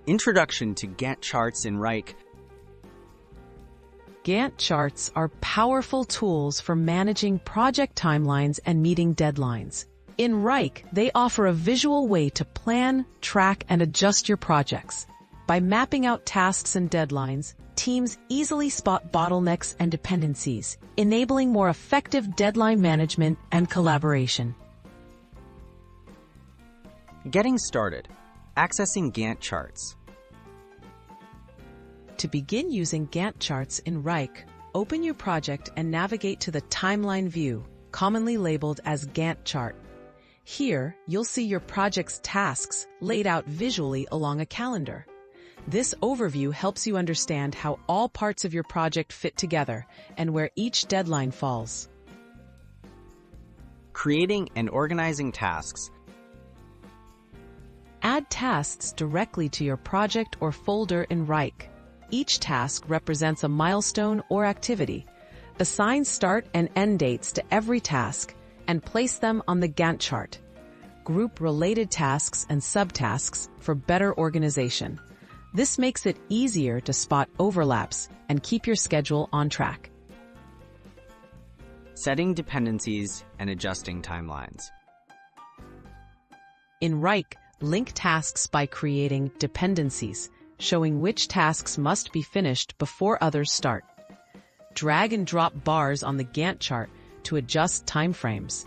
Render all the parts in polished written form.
Introduction to Gantt charts in Wrike. Gantt charts are powerful tools for managing project timelines and meeting deadlines. In Wrike, they offer a visual way to plan, track, and adjust your projects. By mapping out tasks and deadlines, teams easily spot bottlenecks and dependencies, enabling more effective deadline management and collaboration. Getting started. Accessing Gantt charts. To begin using Gantt charts in Wrike, open your project and navigate to the timeline view, commonly labeled as Gantt chart. Here, you'll see your project's tasks laid out visually along a calendar. This overview helps you understand how all parts of your project fit together and where each deadline falls. Creating and organizing tasks. Add tasks directly to your project or folder in Wrike. Each task represents a milestone or activity. Assign start and end dates to every task and place them on the Gantt chart. Group related tasks and subtasks for better organization. This makes it easier to spot overlaps and keep your schedule on track. Setting dependencies and adjusting timelines. In Wrike, link tasks by creating dependencies, showing which tasks must be finished before others start. Drag and drop bars on the Gantt chart to adjust timeframes.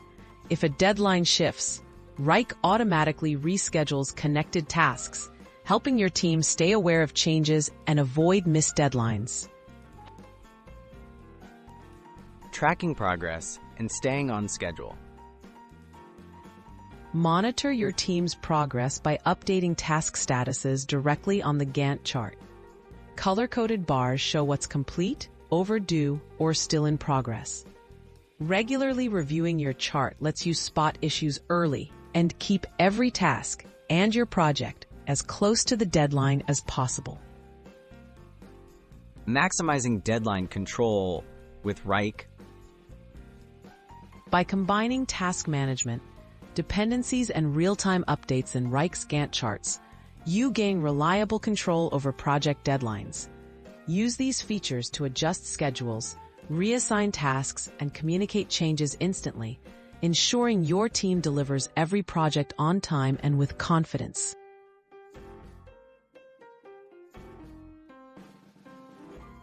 If a deadline shifts, Wrike automatically reschedules connected tasks, helping your team stay aware of changes and avoid missed deadlines. Tracking progress and staying on schedule. Monitor your team's progress by updating task statuses directly on the Gantt chart. Color-coded bars show what's complete, overdue, or still in progress. Regularly reviewing your chart lets you spot issues early and keep every task and your project as close to the deadline as possible. Maximizing deadline control with Wrike. By combining task management, dependencies, and real-time updates in Wrike's Gantt charts, you gain reliable control over project deadlines. Use these features to adjust schedules, reassign tasks, and communicate changes instantly, ensuring your team delivers every project on time and with confidence.